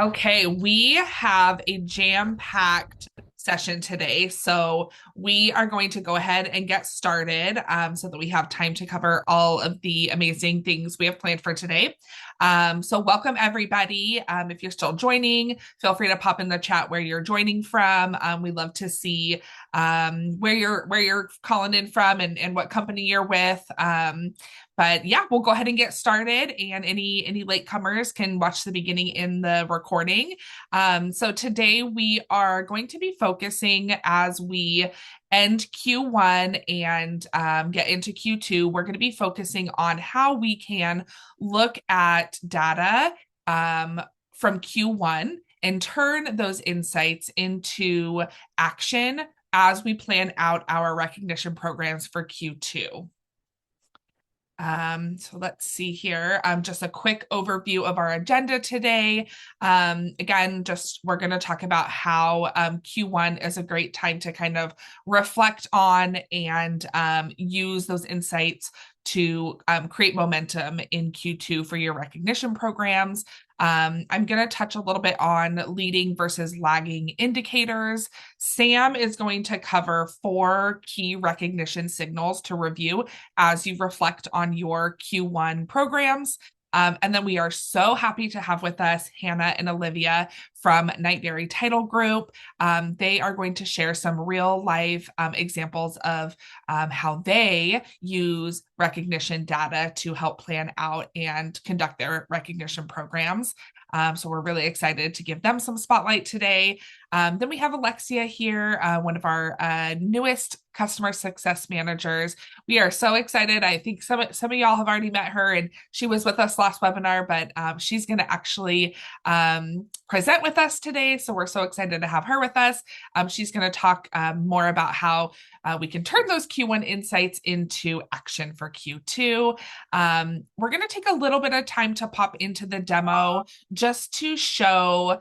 Okay, we have a jam-packed session today. So we are going to go ahead and get started so that we have time to cover all of the amazing things we have planned for today. So welcome everybody. If you're still joining, feel free to pop in the chat where you're joining from. We love to see where you're calling in from and what company you're with. But yeah, we'll go ahead and get started, and any latecomers can watch the beginning in the recording. So today we are going to be focusing as we end Q1 and get into Q2. We're going to be focusing on how we can look at data from Q1 and turn those insights into action as we plan out our recognition programs for Q2. So let's see here. Just a quick overview of our agenda today. Again, just we're going to talk about how Q1 is a great time to kind of reflect on and use those insights to create momentum in Q2 for your recognition programs. I'm going to touch a little bit on leading versus lagging indicators. Sam is going to cover 4 key recognition signals to review as you reflect on your Q1 programs. And then we are so happy to have with us Hannah and Olivia from Nightberry Title Group. They are going to share some real life examples of how they use recognition data to help plan out and conduct their recognition programs. So we're really excited to give them some spotlight today. Then we have Alexia here, one of our newest customer success managers. We are so excited. I think some of y'all have already met her, and she was with us last webinar, but she's going to actually present with us today. So we're so excited to have her with us. She's going to talk more about how we can turn those Q1 insights into action for Q2. We're going to take a little bit of time to pop into the demo just to show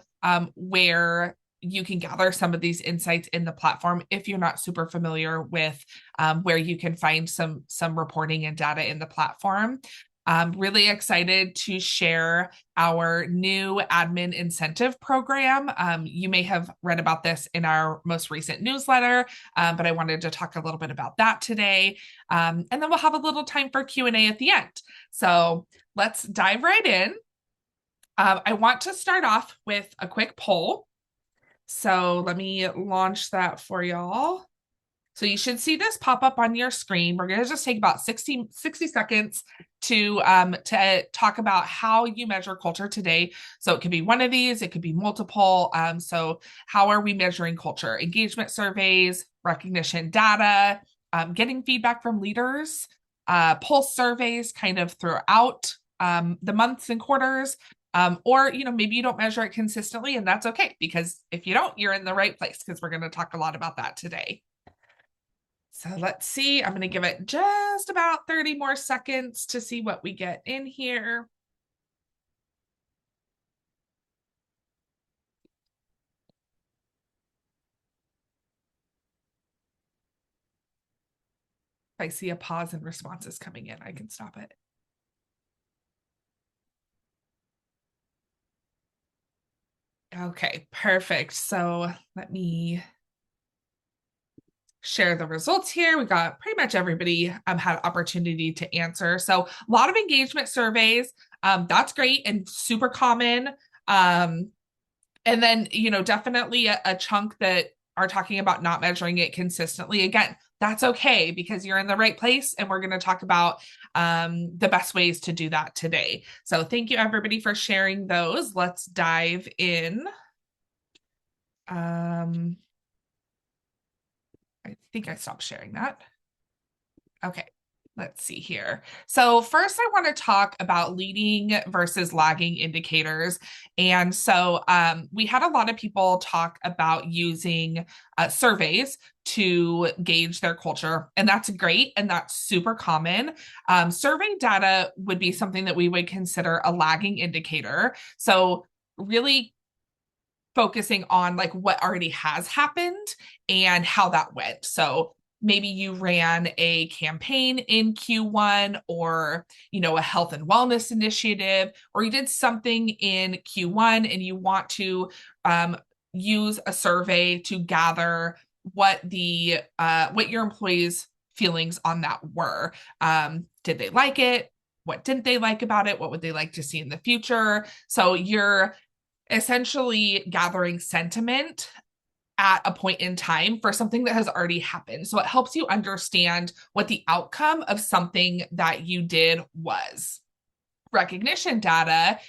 where you can gather some of these insights in the platform if you're not super familiar with where you can find some reporting and data in the platform. I'm really excited to share our new admin incentive program. You may have read about this in our most recent newsletter, but I wanted to talk a little bit about that today. And then we'll have a little time for Q&A at the end. So let's dive right in. I want to start off with a quick poll. So let me launch that for y'all. So you should see this pop up on your screen. We're going to just take about 60 seconds to talk about how you measure culture today. So it could be one of these, it could be multiple. So how are we measuring culture? Engagement surveys, recognition data, getting feedback from leaders, pulse surveys kind of throughout the months and quarters. Or, maybe you don't measure it consistently, and that's okay, because if you don't, you're in the right place, because we're going to talk a lot about that today. So let's see. I'm going to give it just about 30 more seconds to see what we get in here. If I see a pause and responses coming in, I can stop it. Okay, perfect. So let me share the results here. We got pretty much everybody had opportunity to answer. So a lot of engagement surveys. That's great and super common. And then, definitely a chunk that are talking about not measuring it consistently. Again, that's okay, because you're in the right place, and we're going to talk about the best ways to do that today. So thank you everybody for sharing those. Let's dive in. I think I stopped sharing that. Okay, let's see here. So first I want to talk about leading versus lagging indicators. And so we had a lot of people talk about using surveys to gauge their culture, and that's great, and that's super common. Survey data would be something that we would consider a lagging indicator. So really focusing on like what already has happened and how that went. So maybe you ran a campaign in Q1 or, a health and wellness initiative, or you did something in Q1 and you want to um, use a survey to gather what your employees' feelings on that were. Did they like it? What didn't they like about it? What would they like to see in the future? So you're essentially gathering sentiment at a point in time for something that has already happened. So it helps you understand what the outcome of something that you did was. Recognition data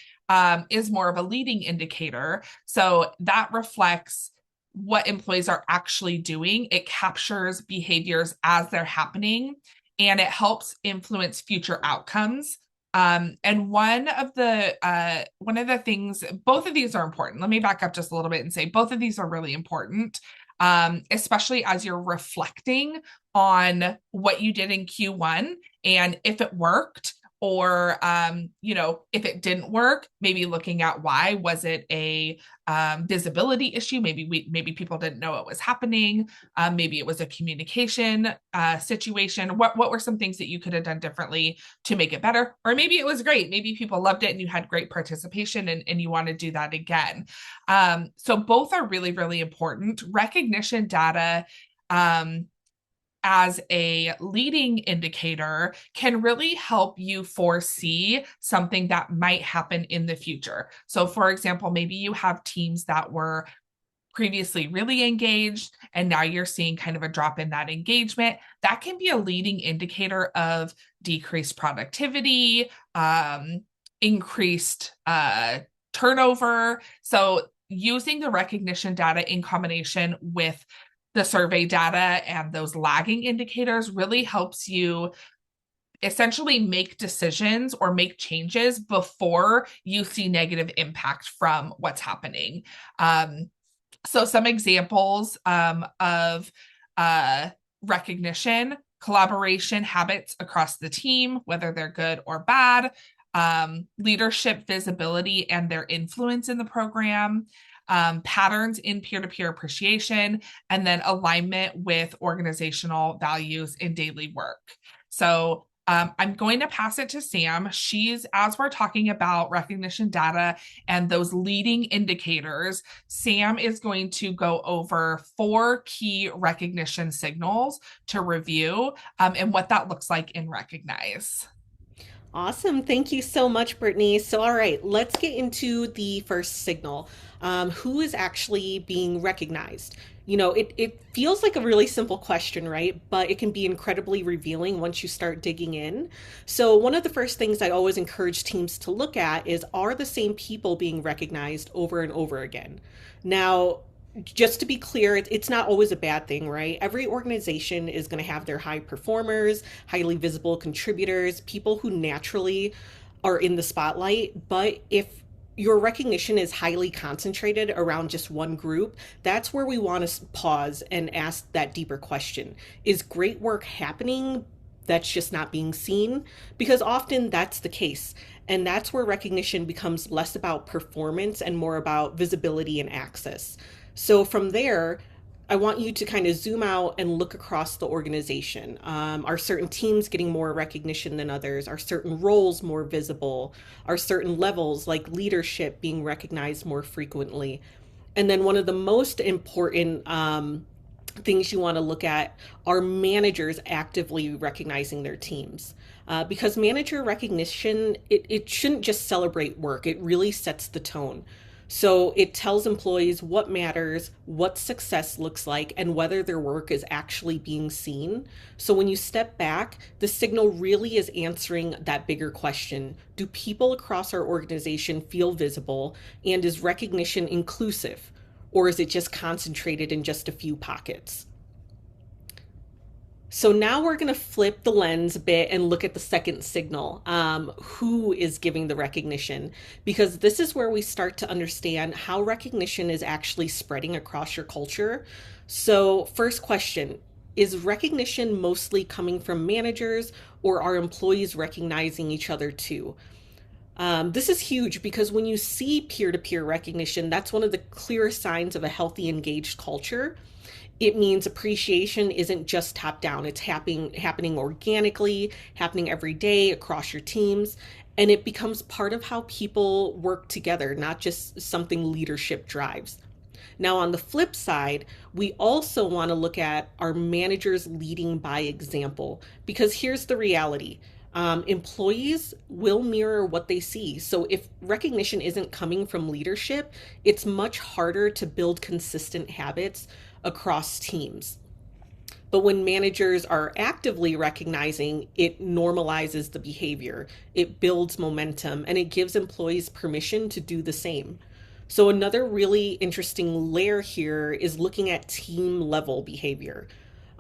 is more of a leading indicator. So that reflects what employees are actually doing. It captures behaviors as they're happening and it helps influence future outcomes. And one of the things, both of these are important. Let me back up just a little bit and say both of these are really important, especially as you're reflecting on what you did in Q1 and if it worked or if it didn't work, maybe looking at why. Was it a visibility issue? Maybe people didn't know it was happening. Maybe it was a communication situation. What were some things that you could have done differently to make it better? Or maybe it was great. Maybe people loved it and you had great participation and you want to do that again. So both are really, really important. Recognition data as a leading indicator can really help you foresee something that might happen in the future. So, for example, maybe you have teams that were previously really engaged and now you're seeing kind of a drop in that engagement. That can be a leading indicator of decreased productivity, increased turnover. So, using the recognition data in combination with the survey data and those lagging indicators really helps you essentially make decisions or make changes before you see negative impact from what's happening. So some examples of recognition, collaboration habits across the team, whether they're good or bad, leadership visibility and their influence in the program, patterns in peer-to-peer appreciation, and then alignment with organizational values in daily work. So I'm going to pass it to Sam. As we're talking about recognition data and those leading indicators, Sam is going to go over 4 key recognition signals to review and what that looks like in Recognize. Awesome. Thank you so much, Brittany. So, all right, let's get into the first signal. Who is actually being recognized? It feels like a really simple question, right? But it can be incredibly revealing once you start digging in. So, one of the first things I always encourage teams to look at is, are the same people being recognized over and over again? Now, just to be clear, it's not always a bad thing, right? Every organization is going to have their high performers, highly visible contributors, people who naturally are in the spotlight. But if your recognition is highly concentrated around just one group, that's where we want to pause and ask that deeper question. Is great work happening that's just not being seen? Because often that's the case. And that's where recognition becomes less about performance and more about visibility and access. So from there, I want you to kind of zoom out and look across the organization. Are certain teams getting more recognition than others? Are certain roles more visible? Are certain levels like leadership being recognized more frequently? And then one of the most important things you want to look at are managers actively recognizing their teams. Because manager recognition, it shouldn't just celebrate work, it really sets the tone. So it tells employees what matters, what success looks like, and whether their work is actually being seen. So when you step back, the signal really is answering that bigger question. Do people across our organization feel visible? And is recognition inclusive? Or is it just concentrated in just a few pockets? So now we're going to flip the lens a bit and look at the second signal. Who is giving the recognition? Because this is where we start to understand how recognition is actually spreading across your culture. So, first question, is recognition mostly coming from managers, or are employees recognizing each other too? This is huge because when you see peer to peer recognition, that's one of the clearest signs of a healthy, engaged culture. It means appreciation isn't just top down. It's happening organically, happening every day across your teams, and it becomes part of how people work together, not just something leadership drives. Now, on the flip side, we also want to look at our managers leading by example, because here's the reality. Employees will mirror what they see. So, if recognition isn't coming from leadership, it's much harder to build consistent habits across teams. But when managers are actively recognizing, it normalizes the behavior, it builds momentum, and it gives employees permission to do the same. So, another really interesting layer here is looking at team level behavior.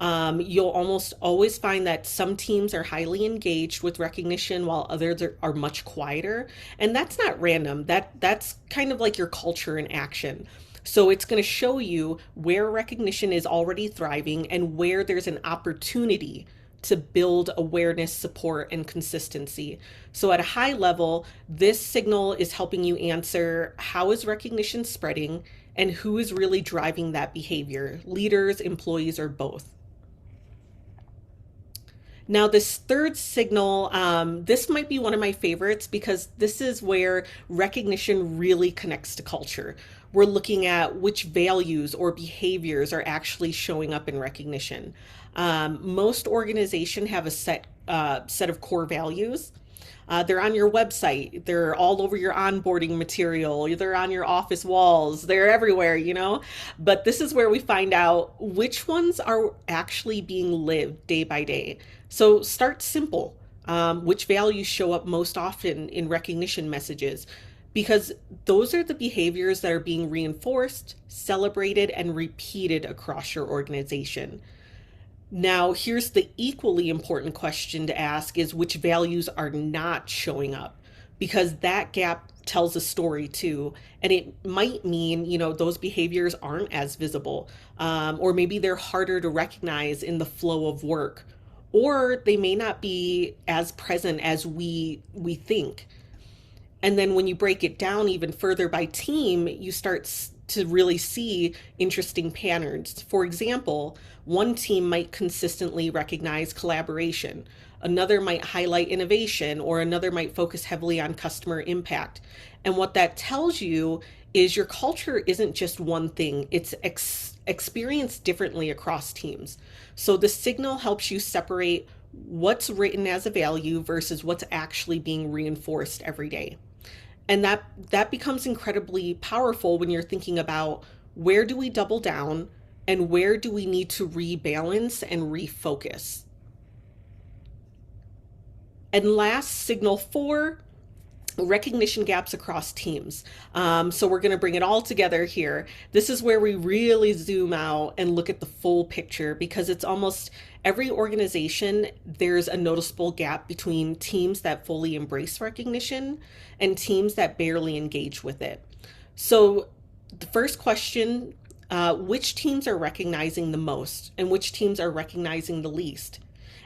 You'll almost always find that some teams are highly engaged with recognition while others are much quieter. And that's not random. That's kind of like your culture in action. So it's going to show you where recognition is already thriving and where there's an opportunity to build awareness, support, and consistency. So at a high level, this signal is helping you answer how is recognition spreading and who is really driving that behavior, leaders, employees, or both. Now, this third signal, this might be one of my favorites because this is where recognition really connects to culture. We're looking at which values or behaviors are actually showing up in recognition. Most organizations have a set of core values. They're on your website. They're all over your onboarding material. They're on your office walls. They're everywhere, you know? But this is where we find out which ones are actually being lived day by day. So start simple. Which values show up most often in recognition messages? Because those are the behaviors that are being reinforced, celebrated, and repeated across your organization. Now, here's the equally important question to ask is which values are not showing up? Because that gap tells a story too. And it might mean, those behaviors aren't as visible, or maybe they're harder to recognize in the flow of work, or they may not be as present as we think. And then when you break it down even further by team, you start to really see interesting patterns. For example, one team might consistently recognize collaboration, another might highlight innovation, or another might focus heavily on customer impact. And what that tells you is your culture isn't just one thing, it's experienced differently across teams. So the signal helps you separate what's written as a value versus what's actually being reinforced every day. And that becomes incredibly powerful when you're thinking about where do we double down and where do we need to rebalance and refocus. And last, signal 4, recognition gaps across teams. So we're going to bring it all together here. This is where we really zoom out and look at the full picture, because it's almost every organization, there's a noticeable gap between teams that fully embrace recognition and teams that barely engage with it. So the first question, which teams are recognizing the most and which teams are recognizing the least?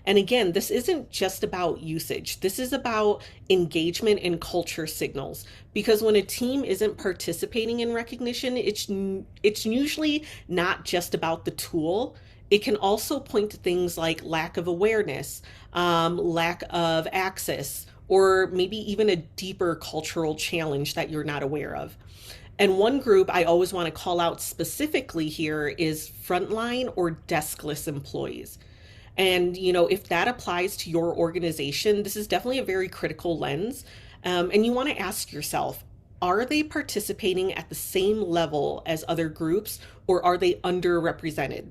And again, this isn't just about usage. This is about engagement and culture signals. Because when a team isn't participating in recognition, it's usually not just about the tool. It can also point to things like lack of awareness, lack of access, or maybe even a deeper cultural challenge that you're not aware of. And one group I always want to call out specifically here is frontline or deskless employees. And, if that applies to your organization, this is definitely a very critical lens. And you want to ask yourself, are they participating at the same level as other groups, or are they underrepresented?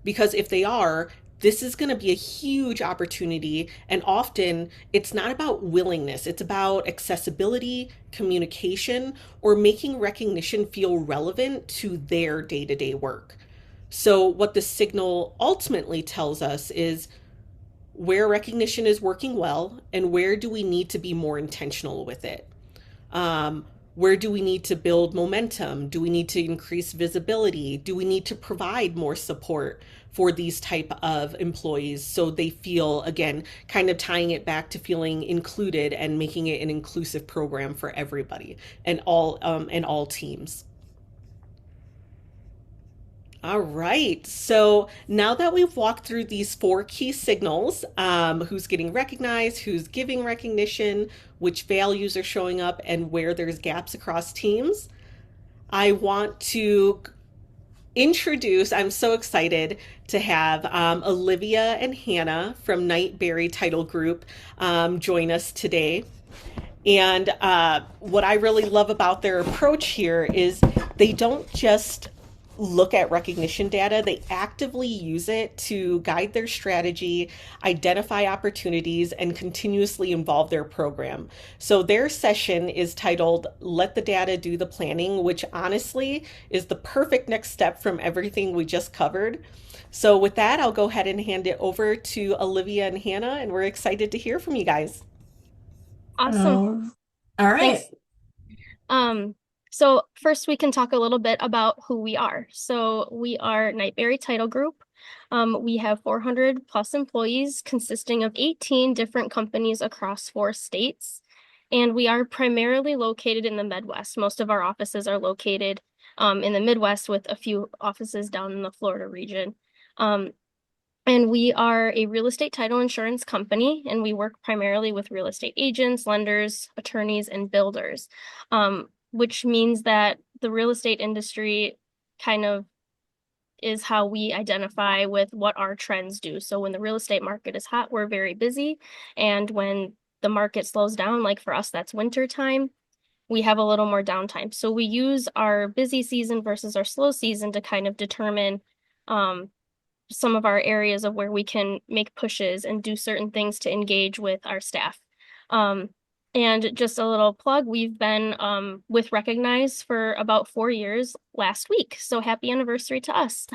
Because if they are, this is going to be a huge opportunity. And often it's not about willingness, it's about accessibility, communication, or making recognition feel relevant to their day-to-day work. So what the signal ultimately tells us is where recognition is working well and where do we need to be more intentional with it. Where do we need to build momentum? Do we need to increase visibility? Do we need to provide more support for these type of employees so they feel, again, kind of tying it back to feeling included and making it an inclusive program for everybody and all teams. All right. So now that we've walked through these four key signals, who's getting recognized, who's giving recognition, which values are showing up, and where there's gaps across teams, I want to introduce, I'm so excited to have Olivia and Hannah from Nightberry Title Group join us today. And what I really love about their approach here is they don't just look at recognition data, they actively use it to guide their strategy, identify opportunities, and continuously involve their program. So their session is titled Let the Data Do the Planning, which honestly is the perfect next step from everything we just covered. So, with that, I'll go ahead and hand it over to Olivia and Hannah, and we're excited to hear from you guys. Awesome. Oh, all right. Thanks. Um, so first we can talk a little bit about who we are. So we are Nightberry Title Group. We have 400 plus employees consisting of 18 different companies across 4 states. And we are primarily located in the Midwest. Most of our offices are located in the Midwest with a few offices down in the Florida region. Um, and we are a real estate title insurance company, and we work primarily with real estate agents, lenders, attorneys, and builders, which means that the real estate industry kind of is how we identify with what our trends do. So when the real estate market is hot, we're very busy. And when the market slows down, like for us, that's winter time, we have a little more downtime. So we use our busy season versus our slow season to kind of determine um, some of our areas of where we can make pushes and do certain things to engage with our staff. Um, and just a little plug, we've been with Recognize for about 4 years last week. So happy anniversary to us.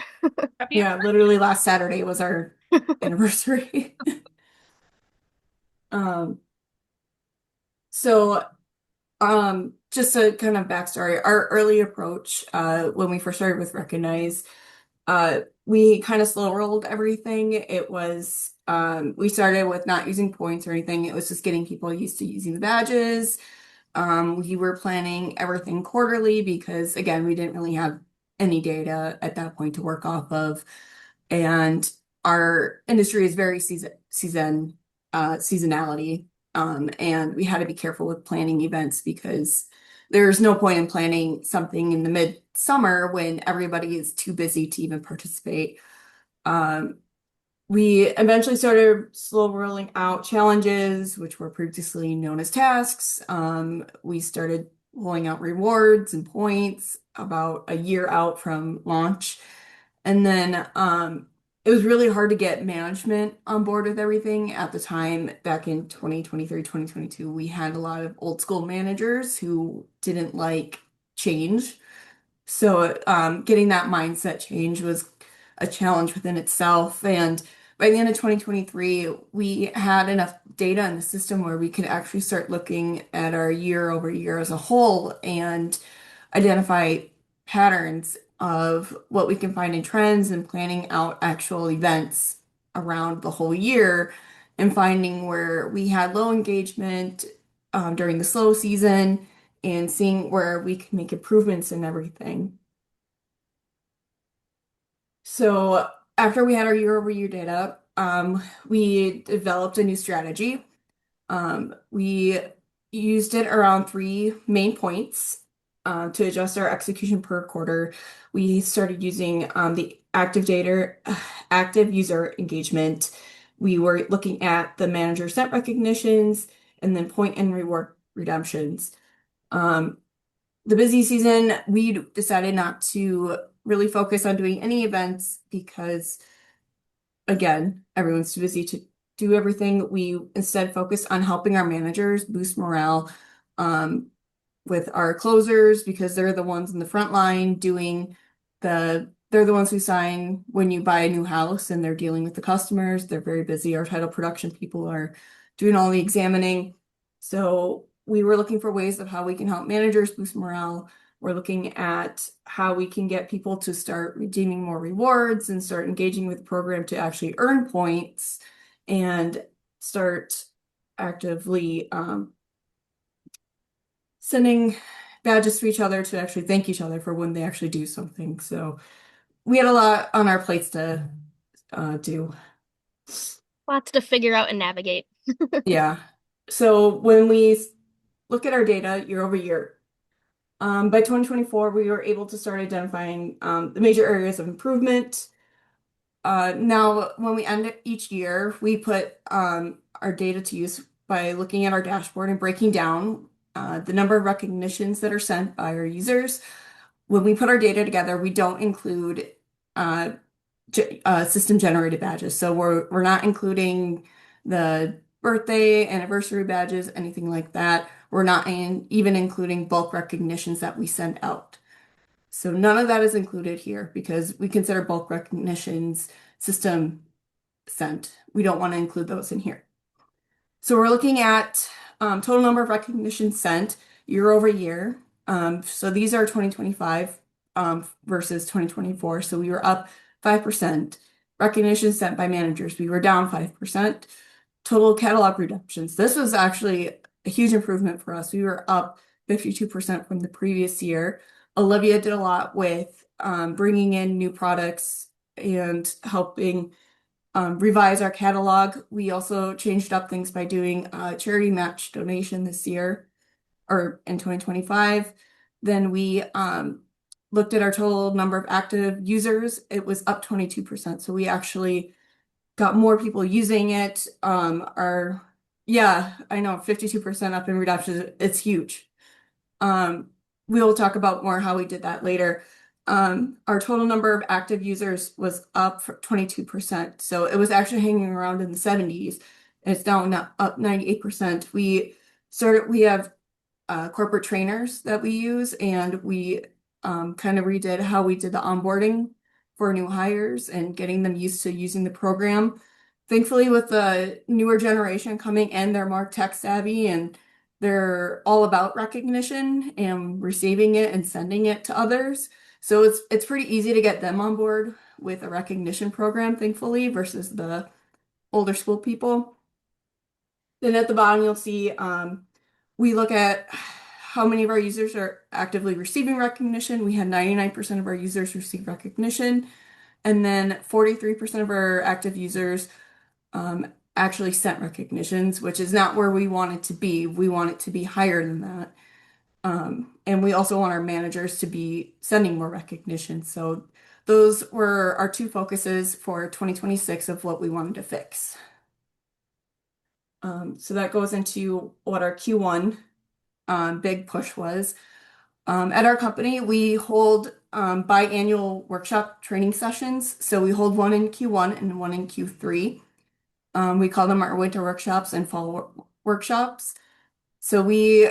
Happy Yeah, literally last Saturday was our anniversary. Um, so just a kind of backstory, our early approach, when we first started with Recognize, we kind of slow rolled everything. It was we started with not using points or anything. It was just getting people used to using the badges. We were planning everything quarterly because, again, we didn't really have any data at that point to work off of. And our industry is very seasonality. And we had to be careful with planning events because there's no point in planning something in the midsummer when everybody is too busy to even participate. Um, we eventually started slow rolling out challenges, which were previously known as tasks. We started rolling out rewards and points about a year out from launch. And then it was really hard to get management on board with everything at the time. Back in 2023, 2022, we had a lot of old school managers who didn't like change. So getting that mindset change was a challenge within itself. And by the end of 2023, we had enough data in the system where we could actually start looking at our year over year as a whole and identify patterns of what we can find in trends and planning out actual events around the whole year and finding where we had low engagement during the slow season and seeing where we can make improvements in everything. So after we had our year over year data, we developed a new strategy. We used it around three main points to adjust our execution per quarter. We started using the active user engagement. We were looking at the manager sent recognitions and then point and reward redemptions. Um, the busy season, we decided not to really focus on doing any events because, again, everyone's too busy to do everything. We instead focus on helping our managers boost morale with our closers because they're the ones in the front line doing they're the ones who sign when you buy a new house and they're dealing with the customers. They're very busy. Our title production people are doing all the examining. So we were looking for ways of how we can help managers boost morale. We're looking at how we can get people to start redeeming more rewards and start engaging with the program to actually earn points and start actively sending badges to each other to actually thank each other for when they actually do something. So we had a lot on our plates to do. Lots to figure out and navigate. Yeah. So when we look at our data year over year, by 2024, we were able to start identifying the major areas of improvement. Now, when we end each year, we put our data to use by looking at our dashboard and breaking down the number of recognitions that are sent by our users. When we put our data together, we don't include uh, system generated badges. So we're not including the birthday, anniversary badges, anything like that. We're not even including bulk recognitions that we send out. So none of that is included here because we consider bulk recognitions system sent. We don't want to include those in here. So we're looking at total number of recognitions sent year over year. So these are 2025 versus 2024. So we were up 5%. Recognitions sent by managers, we were down 5%. Total catalog redemptions. This was actually a huge improvement for us. We were up 52% from the previous year. Olivia did a lot with bringing in new products and helping revise our catalog. We also changed up things by doing a charity match donation this year or in 2025. Then we looked at our total number of active users. It was up 22%. So we actually got more people using it. Yeah, I know, 52% up in redemptions. It's huge. We will talk about more how we did that later. Our total number of active users was up for 22%. So it was actually hanging around in the 70s. And it's now up 98%. We have corporate trainers that we use, and we kind of redid how we did the onboarding for new hires and getting them used to using the program. Thankfully, with the newer generation coming in, they're more tech savvy and they're all about recognition and receiving it and sending it to others. So it's pretty easy to get them on board with a recognition program, thankfully, versus the older school people. Then at the bottom, you'll see we look at how many of our users are actively receiving recognition. We had 99% of our users receive recognition, and then 43% of our active users actually sent recognitions, which is not where we want it to be. We want it to be higher than that. And we also want our managers to be sending more recognition. So those were our two focuses for 2026 of what we wanted to fix. So that goes into what our Q1 big push was. At our company, we hold biannual workshop training sessions. So we hold one in Q1 and one in Q3. We call them our winter workshops and fall workshops. So we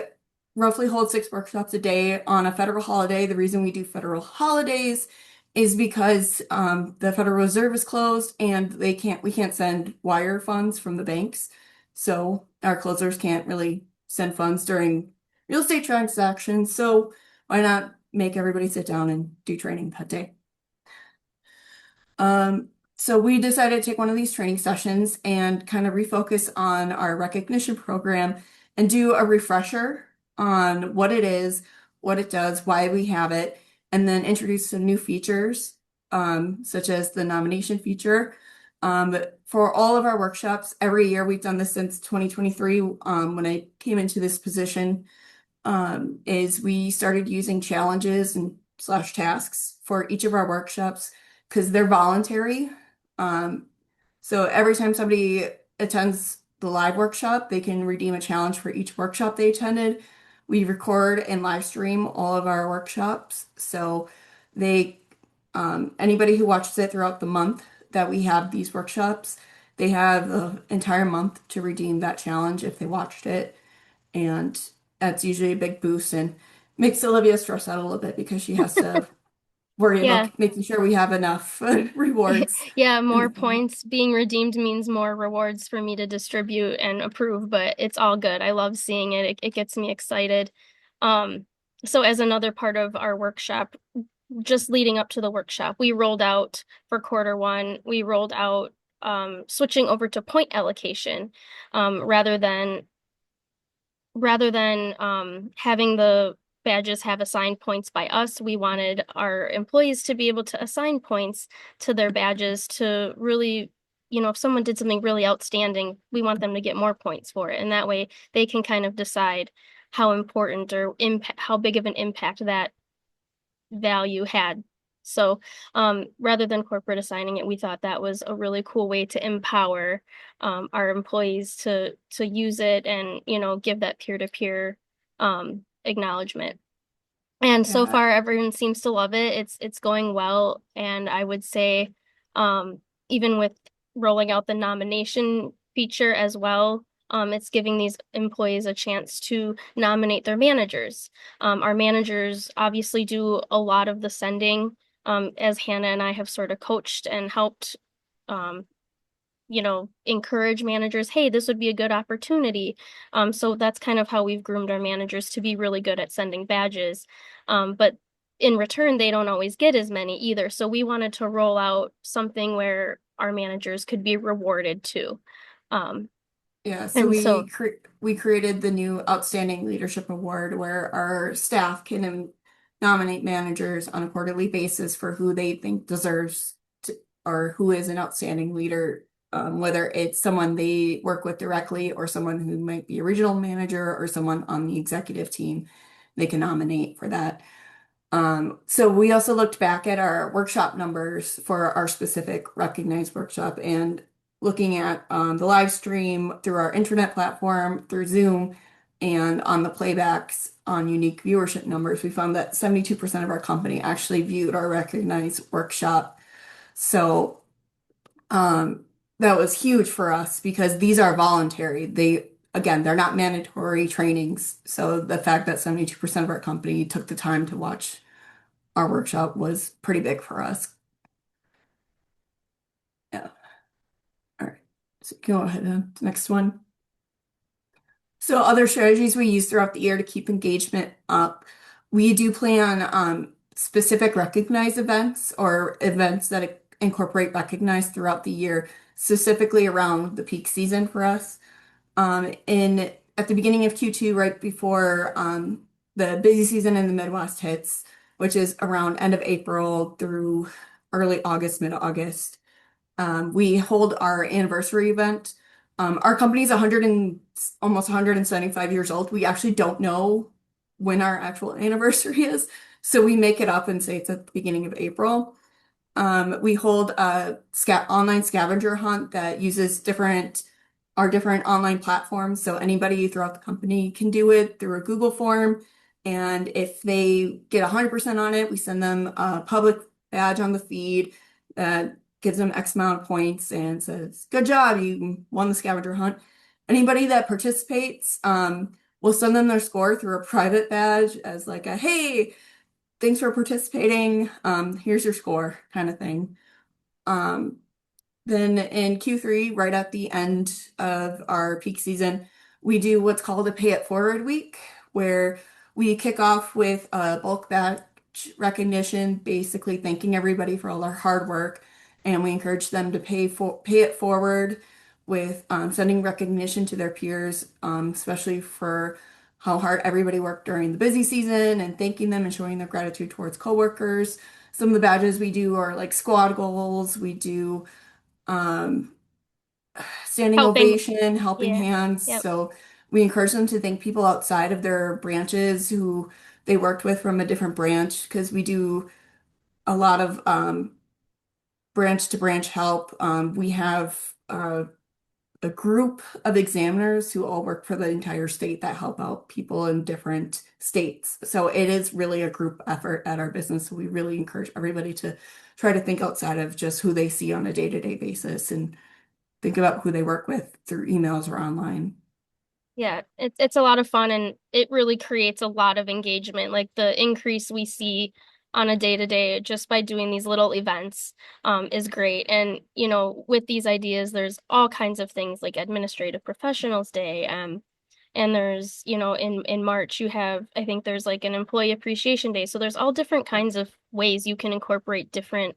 roughly hold 6 workshops a day on a federal holiday. The reason we do federal holidays is because the Federal Reserve is closed and we can't send wire funds from the banks. So our closers can't really send funds during real estate transactions. So why not make everybody sit down and do training that day? So we decided to take one of these training sessions and kind of refocus on our recognition program and do a refresher on what it is, what it does, why we have it, and then introduce some new features, such as the nomination feature. For all of our workshops, every year we've done this since 2023, when I came into this position, is we started using challenges and slash tasks for each of our workshops because they're voluntary. So every time somebody attends the live workshop, they can redeem a challenge for each workshop they attended. We record and live stream all of our workshops. So they, anybody who watches it throughout the month that we have these workshops, they have the entire month to redeem that challenge if they watched it. And that's usually a big boost and makes Olivia stress out a little bit because she has to worry Yeah. about making sure we have enough rewards. Yeah, in more the fall. points being redeemed means more rewards for me to distribute and approve, but it's all good. I love seeing it. It gets me excited. Um, so as another part of our workshop, just leading up to the workshop, we rolled out for quarter 1, we rolled out switching over to point allocation rather than having the badges have assigned points by us. We wanted our employees to be able to assign points to their badges to really, if someone did something really outstanding, we want them to get more points for it. And that way they can kind of decide how important or impact, how big of an impact that value had. So, rather than corporate assigning it, we thought that was a really cool way to empower our employees to use it and, give that peer-to-peer acknowledgement. And so Yeah, far, everyone seems to love it. It's going well, and I would say, um, even with rolling out the nomination feature as well, it's giving these employees a chance to nominate their managers. Our managers obviously do a lot of the sending, as Hannah and I have sort of coached and helped, um, encourage managers, hey, this would be a good opportunity. So that's kind of how we've groomed our managers to be really good at sending badges. But in return, they don't always get as many either. So we wanted to roll out something where our managers could be rewarded too. Um, yeah. So and so, we created the new Outstanding Leadership Award where our staff can nominate managers on a quarterly basis for who they think deserves to, or who is an outstanding leader, whether it's someone they work with directly or someone who might be a regional manager or someone on the executive team. They can nominate for that. So we also looked back at our workshop numbers for our specific recognized workshop and looking at the live stream through our internet platform, through Zoom, and on the playbacks on unique viewership numbers, we found that 72% of our company actually viewed our recognized workshop. So um, that was huge for us because these are voluntary. Again, they're not mandatory trainings. So the fact that 72% of our company took the time to watch our workshop was pretty big for us. Yeah. All right. So go ahead and next one. So other strategies we use throughout the year to keep engagement up. We do plan specific recognized events or events that incorporate recognized throughout the year, specifically around the peak season for us. In at the beginning of Q2, right before the busy season in the Midwest hits, which is around end of April through early August, mid-August. We hold our anniversary event. Our company's 100 and almost 175 years old. We actually don't know when our actual anniversary is, so we make it up and say it's at the beginning of April. We hold a online scavenger hunt that uses our different online platforms. So anybody throughout the company can do it through a Google form. And if they get 100% on it, we send them a public badge on the feed that gives them X amount of points and says, good job, you won the scavenger hunt. Anybody that participates, we'll send them their score through a private badge as like a, hey, thanks for participating. Here's your score kind of thing. Um, then in Q3, right at the end of our peak season, we do what's called a Pay It Forward week, where we kick off with a bulk batch recognition, basically thanking everybody for all their hard work, and we encourage them to pay it forward with sending recognition to their peers, especially for how hard everybody worked during the busy season and thanking them and showing their gratitude towards coworkers. Some of the badges we do are like squad goals. We do um, standing helping, ovation, helping yeah, hands. yep. So we encourage them to thank people outside of their branches who they worked with from a different branch because we do a lot of branch to branch help. We have a group of examiners who all work for the entire state that help out people in different states. So it is really a group effort at our business. So we really encourage everybody to try to think outside of just who they see on a day-to-day basis and think about who they work with through emails or online. Yeah, it's a lot of fun and it really creates a lot of engagement. Like the increase we see on a day to day just by doing these little events is great. And with these ideas, there's all kinds of things like Administrative Professionals Day. And there's, in March you have, I think there's like an Employee Appreciation Day. So there's all different kinds of ways you can incorporate different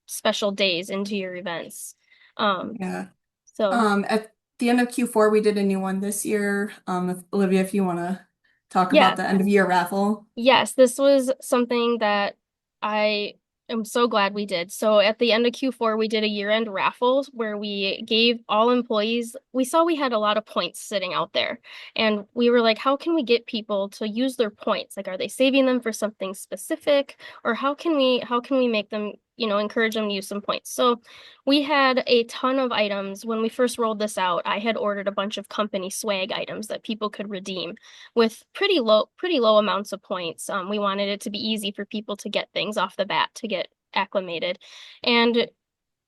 special days into your events. Um, Yeah. so At the end of Q4, we did a new one this year. If, Olivia, if you want to talk about Yeah. the end of year raffle? Yes, this was something that I am so glad we did. So at the end of Q4, we did a year-end raffle where we gave all employees, we saw we had a lot of points sitting out there. And we were like, how can we get people to use their points? Like, are they saving them for something specific? Or how can we make them, encourage them to use some points? So we had a ton of items. When we first rolled this out, I had ordered a bunch of company swag items that people could redeem with pretty low amounts of points. We wanted it to be easy for people to get things off the bat to get acclimated. And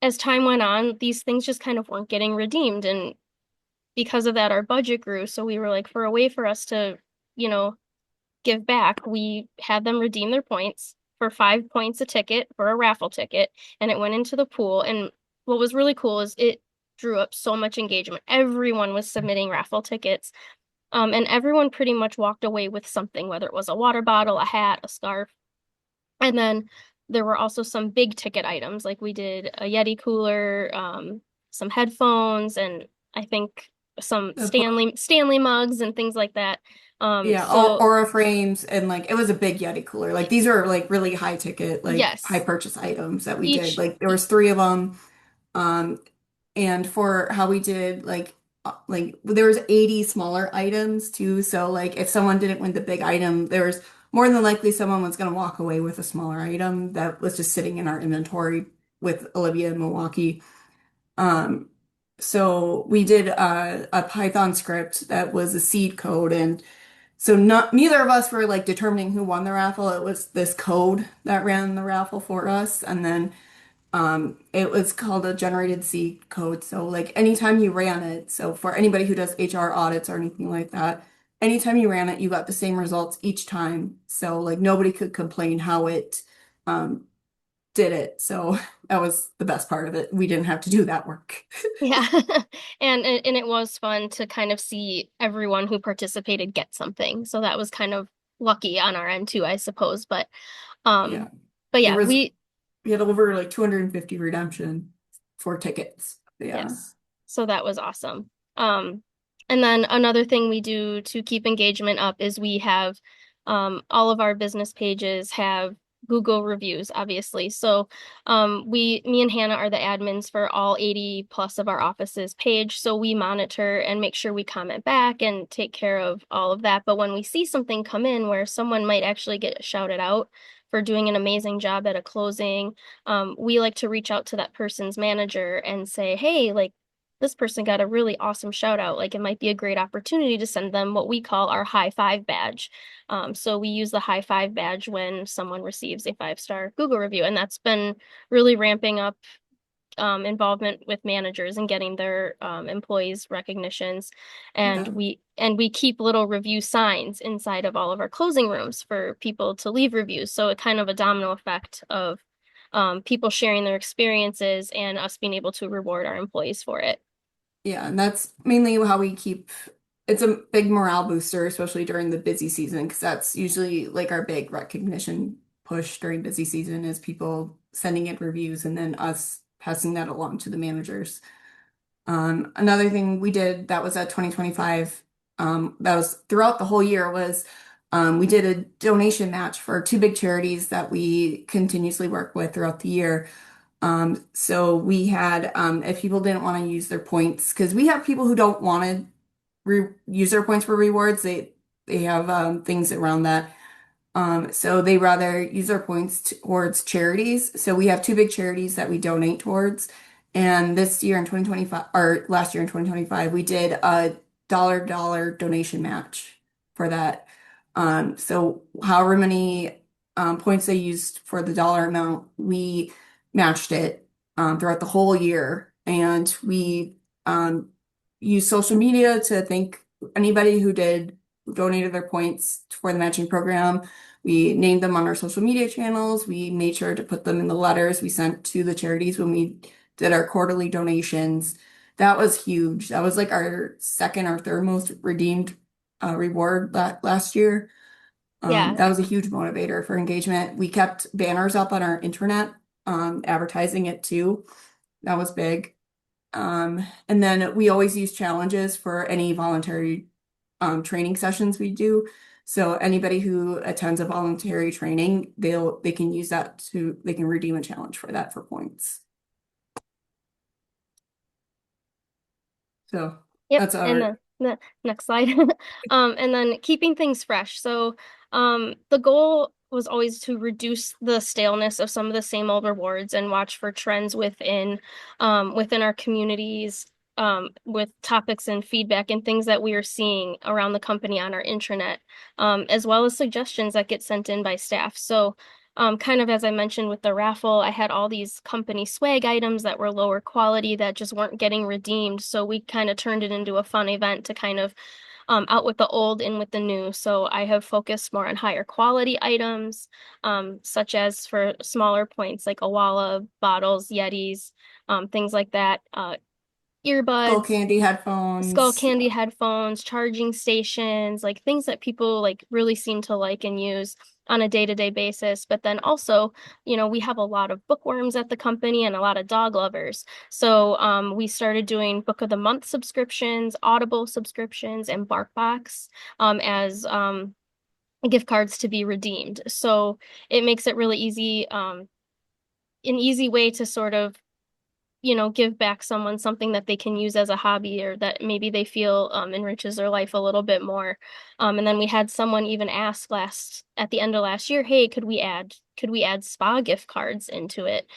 as time went on, these things just kind of weren't getting redeemed. And because of that, our budget grew. So we were like, for a way for us to, you know, give back, we had them redeem their points for 5 points a ticket for a raffle ticket, and it went into the pool. And what was really cool is it drew up so much engagement. Everyone was submitting raffle tickets. And everyone pretty much walked away with something, whether it was a water bottle, a hat, a scarf. And then there were also some big ticket items, like we did a Yeti cooler, some headphones, and I think some The book. Stanley mugs and things like that. Yeah, or So Aura frames, and like it was a big Yeti cooler. Like these are like really high ticket, like high yes, purchase items that we did. each Like there was three of them. Um, and for how we did like there was 80 smaller items too. So like if someone didn't win the big item, there was more than likely someone was going to walk away with a smaller item that was just sitting in our inventory with Olivia in Milwaukee. Um, so we did a Python script that was a seed code, and so not neither of us were like determining who won the raffle. It was this code that ran the raffle for us, and then it was called a generated seed code. So like anytime you ran it, so for anybody who does HR audits or anything like that, anytime you ran it, you got the same results each time. So like nobody could complain how it um did it. So that was the best part of it. We didn't have to do that work. yeah. And it was fun to kind of see everyone who participated get something. So that was kind of lucky on our end too, I suppose. Yeah. Um but There yeah, was we had over like 250 redemption for tickets. Yeah. yes. So that was awesome. And then another thing we do to keep engagement up is we have all of our business pages have Google reviews, obviously. So me and Hannah are the admins for all 80 plus of our offices page. So we monitor and make sure we comment back and take care of all of that. But when we see something come in where someone might actually get shouted out for doing an amazing job at a closing, we like to reach out to that person's manager and say, hey, like this person got a really awesome shout out. Like it might be a great opportunity to send them what we call our high five badge. So we use the high five badge when someone receives a 5-star Google review, and that's been really ramping up involvement with managers and getting their employees recognitions. And Yeah. we keep little review signs inside of all of our closing rooms for people to leave reviews. So it kind of a domino effect of people sharing their experiences and us being able to reward our employees for it. Yeah, and that's mainly how we keep it's a big morale booster, especially during the busy season, because that's usually like our big recognition push during busy season is people sending in reviews and then us passing that along to the managers. Another thing we did that was at 2025, that was throughout the whole year was we did a donation match for two big charities that we continuously work with throughout the year. So we had, if people didn't want to use their points, because we have people who don't want to use their points for rewards, they have things around that. So they rather use their points towards charities. So we have two big charities that we donate towards. And this year in 2025, or last year in 2025, we did a dollar donation match for that. So however many points they used for the dollar amount, we matched it throughout the whole year. And we used social media to thank anybody who donated their points for the matching program. We named them on our social media channels. We made sure to put them in the letters we sent to the charities when we did our quarterly donations. That was huge. That was like our second or third most redeemed reward last year. Yeah. That was a huge motivator for engagement. We kept banners up on our internet, advertising it too. That was big. And then we always use challenges for any voluntary training sessions we do. So anybody who attends a voluntary training, they can use that to they can redeem a challenge for that for points. So Yep, that's and our the next slide. And then keeping things fresh. So, the goal was always to reduce the staleness of some of the same old rewards and watch for trends within our communities, with topics and feedback and things that we are seeing around the company on our intranet, as well as suggestions that get sent in by staff. So, kind of as I mentioned with the raffle, I had all these company swag items that were lower quality that just weren't getting redeemed. So we kind of turned it into a fun event to kind of out with the old, in with the new. So I have focused more on higher quality items, such as for smaller points like Awala bottles, Yetis, things like that. skull Earbuds, candy skull headphones. candy headphones, charging stations, like things that people like really seem to like and use on a day-to-day basis. But then also, we have a lot of bookworms at the company and a lot of dog lovers. So we started doing Book of the Month subscriptions, Audible subscriptions, and BarkBox as gift cards to be redeemed. So it makes it really easy, an easy way to sort of give back someone something that they can use as a hobby or that maybe they feel enriches their life a little bit more. And then we had someone even ask at the end of last year, hey, could we add spa gift cards into it?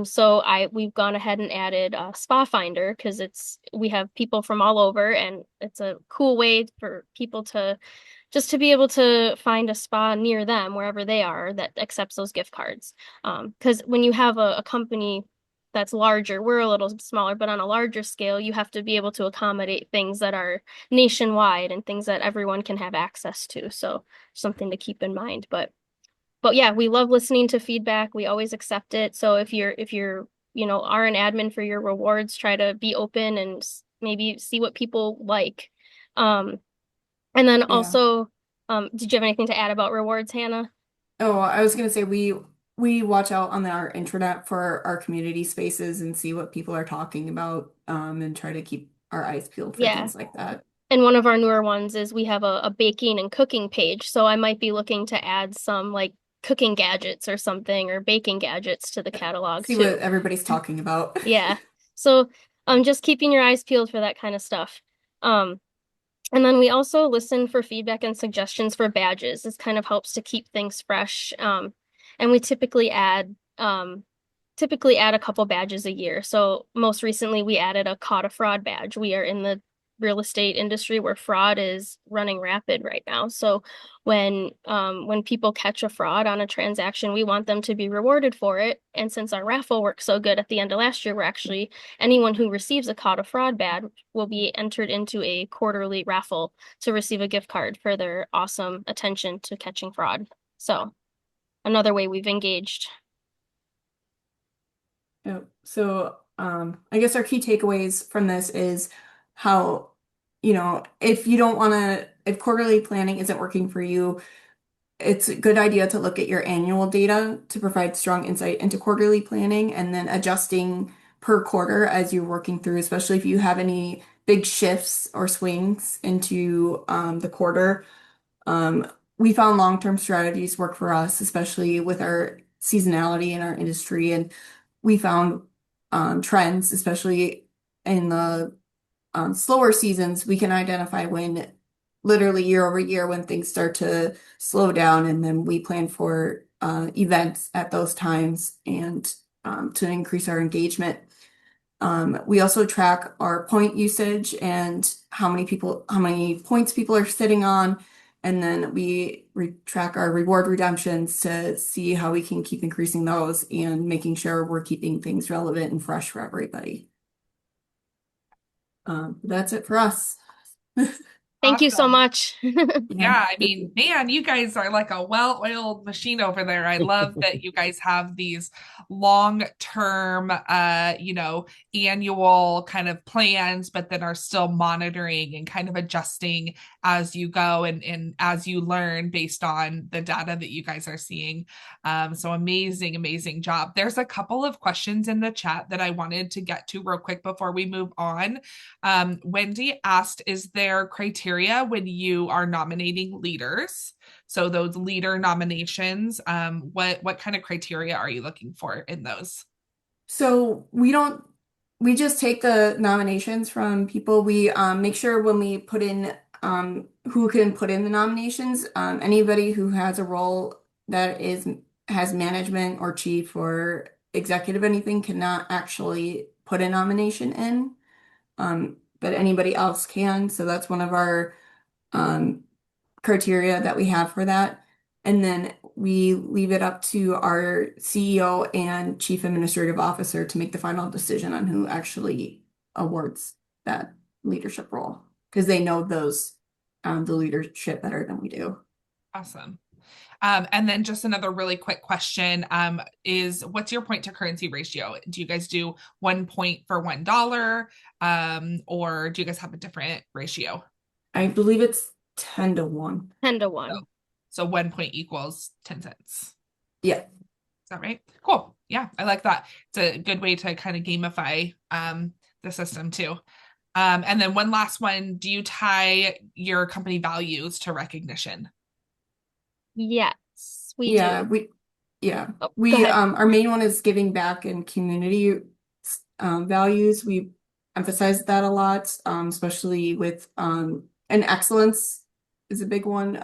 So we've gone ahead and added Spa Finder because we have people from all over, and it's a cool way for people to just to be able to find a spa near them wherever they are that accepts those gift cards. Because when you have a company that's larger, we're a little smaller, but on a larger scale, you have to be able to accommodate things that are nationwide and things that everyone can have access to. So something to keep in mind. But yeah, we love listening to feedback. We always accept it. So if you're are an admin for your rewards, try to be open and maybe see what people like. Um, and then Yeah. also, did you have anything to add about rewards, Hannah? Oh, I was gonna say we watch out on our intranet for our community spaces and see what people are talking about, and try to keep our eyes peeled for Yeah. things like that. And one of our newer ones is we have a baking and cooking page. So I might be looking to add some like cooking gadgets or something or baking gadgets to the catalog See what too. everybody's talking about. Yeah. So just keeping your eyes peeled for that kind of stuff. Um, and then we also listen for feedback and suggestions for badges. This kind of helps to keep things fresh. And we typically add a couple badges a year. So most recently we added a caught a fraud badge. We are in the real estate industry where fraud is running rapid right now. So when people catch a fraud on a transaction, we want them to be rewarded for it. And since our raffle worked so good at the end of last year, we're actually anyone who receives a caught a fraud badge will be entered into a quarterly raffle to receive a gift card for their awesome attention to catching fraud. So another way we've engaged. Yep. So, I guess our key takeaways from this is how, if you don't want to, if quarterly planning isn't working for you, it's a good idea to look at your annual data to provide strong insight into quarterly planning and then adjusting per quarter as you're working through, especially if you have any big shifts or swings into the quarter. Um, we found long-term strategies work for us, especially with our seasonality in our industry. And we found trends, especially in the slower seasons, we can identify when literally year over year when things start to slow down, and then we plan for events at those times and to increase our engagement. We also track our point usage and how many points people are sitting on, and then we track our reward redemptions to see how we can keep increasing those and making sure we're keeping things relevant and fresh for everybody. That's it for us. Thank you so Awesome. much. Yeah. Yeah, I mean, man, you guys are like a well-oiled machine over there. I love that you guys have these long-term, annual kind of plans, but then are still monitoring and kind of adjusting as you go and as you learn based on the data that you guys are seeing. So amazing, amazing job. There's a couple of questions in the chat that I wanted to get to real quick before we move on. Wendy asked, is there criteria when you are nominating leaders? So those leader nominations, what kind of criteria are you looking for in those? So we just take the nominations from people. We make sure when we put in who can put in the nominations, anybody who has a role that has management or chief or executive anything cannot actually put a nomination in. But anybody else can. So that's one of our um, criteria that we have for that. And then we leave it up to our CEO and Chief Administrative Officer to make the final decision on who actually awards that leadership role because they know the leadership better than we do. Awesome. And then just another really quick question is what's your point to currency ratio? Do you guys do 1 point for $1? Or do you guys have a different ratio? I believe it's 10 to 1. 10 to So, 1. so 1 point equals 10 cents. Yeah. Is that right? Cool. Yeah, I like that. It's a good way to kind of gamify the system too. And then one last one, do you tie your company values to recognition? Yes, we Yeah, do. yeah. Oh, go We ahead. our main one is giving back and community values. We emphasize that a lot, especially with and excellence is a big one.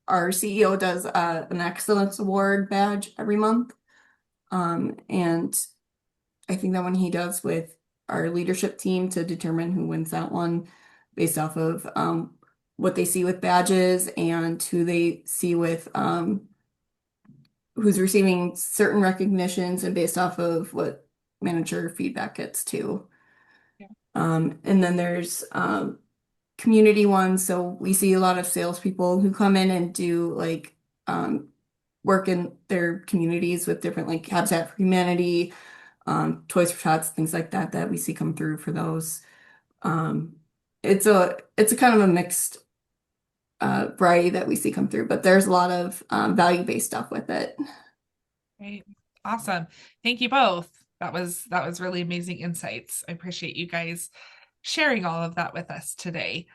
Our CEO does an excellence award badge every month. And I think that one he does with our leadership team to determine who wins that one based off of what they see with badges and who they see with who's receiving certain recognitions and based off of what manager feedback gets too. Yeah. And then there's community ones. So we see a lot of salespeople who come in and do like work in their communities with different like Habitat for Humanity, Toys for Tots, things like that that we see come through for those. Um, it's a kind of a mixed variety that we see come through, but there's a lot of value-based stuff with it. Great. Awesome. Thank you both. That was really amazing insights. I appreciate you guys sharing all of that with us today.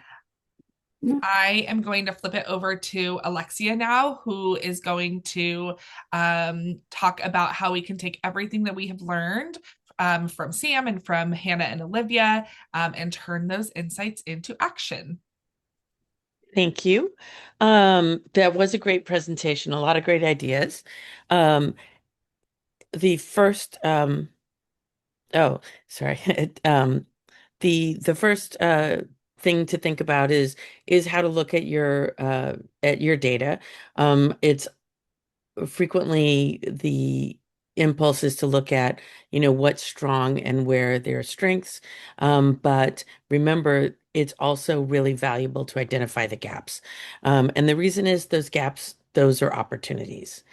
Yeah. I am going to flip it over to Alexia now, who is going to talk about how we can take everything that we have learned from Sam and from Hannah and Olivia and turn those insights into action. Thank you. That was a great presentation, a lot of great ideas. The first, oh, sorry. The first thing to think about is how to look at your data. It's frequently the impulse is to look at, what's strong and where there are strengths. But remember, it's also really valuable to identify the gaps. And the reason is those gaps, those are opportunities.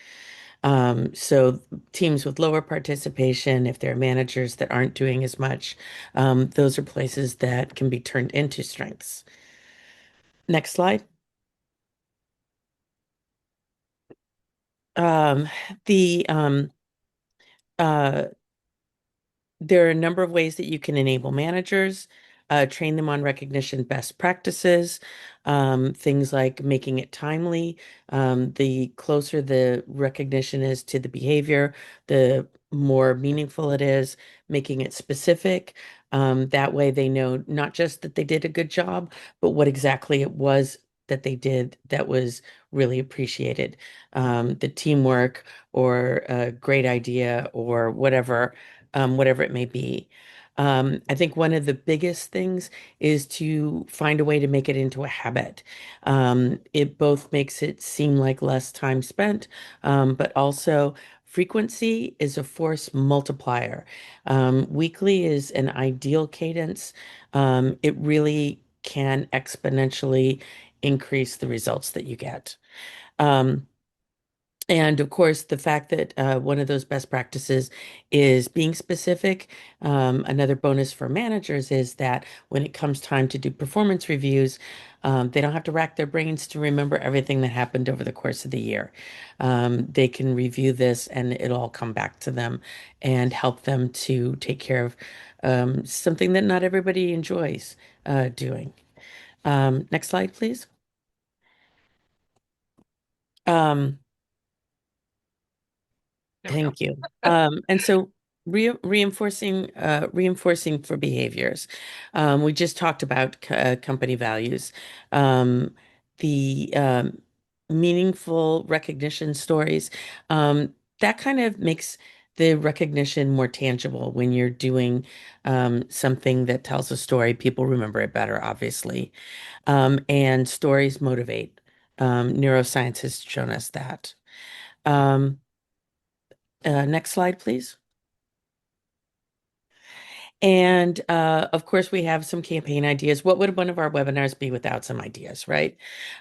So teams with lower participation, if there are managers that aren't doing as much, those are places that can be turned into strengths. Next slide. Um, the uh, There are a number of ways that you can enable managers, train them on recognition best practices, things like making it timely. The closer the recognition is to the behavior, the more meaningful it is, making it specific. That way they know not just that they did a good job, but what exactly it was that they did that was really appreciated. The teamwork or a great idea or whatever it may be. I think one of the biggest things is to find a way to make it into a habit. It both makes it seem like less time spent, but also frequency is a force multiplier. Weekly is an ideal cadence. It really can exponentially increase the results that you get. Um, And of course, the fact that one of those best practices is being specific. Another bonus for managers is that when it comes time to do performance reviews, they don't have to rack their brains to remember everything that happened over the course of the year. They can review this and it'll all come back to them and help them to take care of something that not everybody enjoys doing. Next slide, please. Um, There we go. Thank you. And so reinforcing for behaviors. We just talked about company values. Um, the meaningful recognition stories. That kind of makes the recognition more tangible when you're doing something that tells a story. People remember it better, obviously. And stories motivate. Neuroscience has shown us that. Um, Next slide, please. And of course, we have some campaign ideas. What would one of our webinars be without some ideas, right?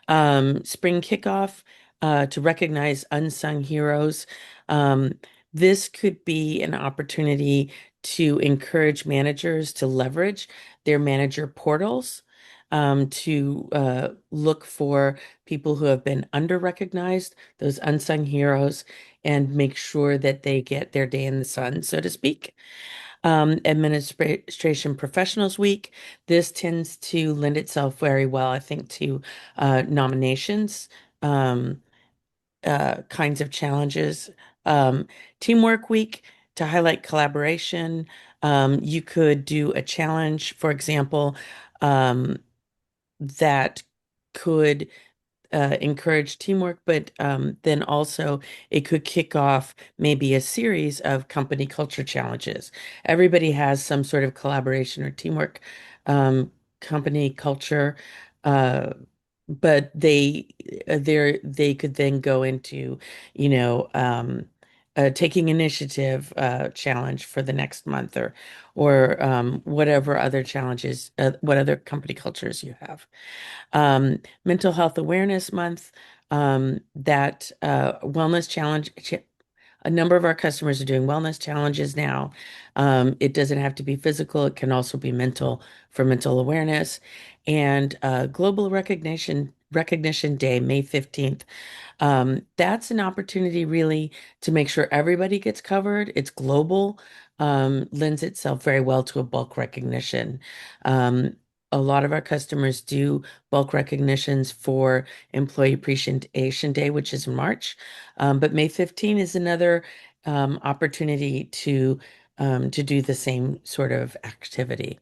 Spring kickoff to recognize unsung heroes. Um, this could be an opportunity to encourage managers to leverage their manager portals to look for people who have been under-recognized, those unsung heroes, and make sure that they get their day in the sun, so to speak. Administration Professionals Week. This tends to lend itself very well, I think, to nominations, um, kinds of challenges. Teamwork Week to highlight collaboration. You could do a challenge, for example, um, that could encourage teamwork, but then also it could kick off maybe a series of company culture challenges. Everybody has some sort of collaboration or teamwork company culture, uh, but they could then go into, you know, taking initiative challenge for the next month or whatever other challenges, what other company cultures you have. Mental Health Awareness Month, that wellness challenge. A number of our customers are doing wellness challenges now. It doesn't have to be physical, it can also be mental for mental awareness. And Global Recognition Day, May 15th. That's an opportunity really to make sure everybody gets covered. It's global, lends itself very well to a bulk recognition. Um, a lot of our customers do bulk recognitions for Employee Appreciation Day, which is in March. But May 15 is another opportunity to do the same sort of activity.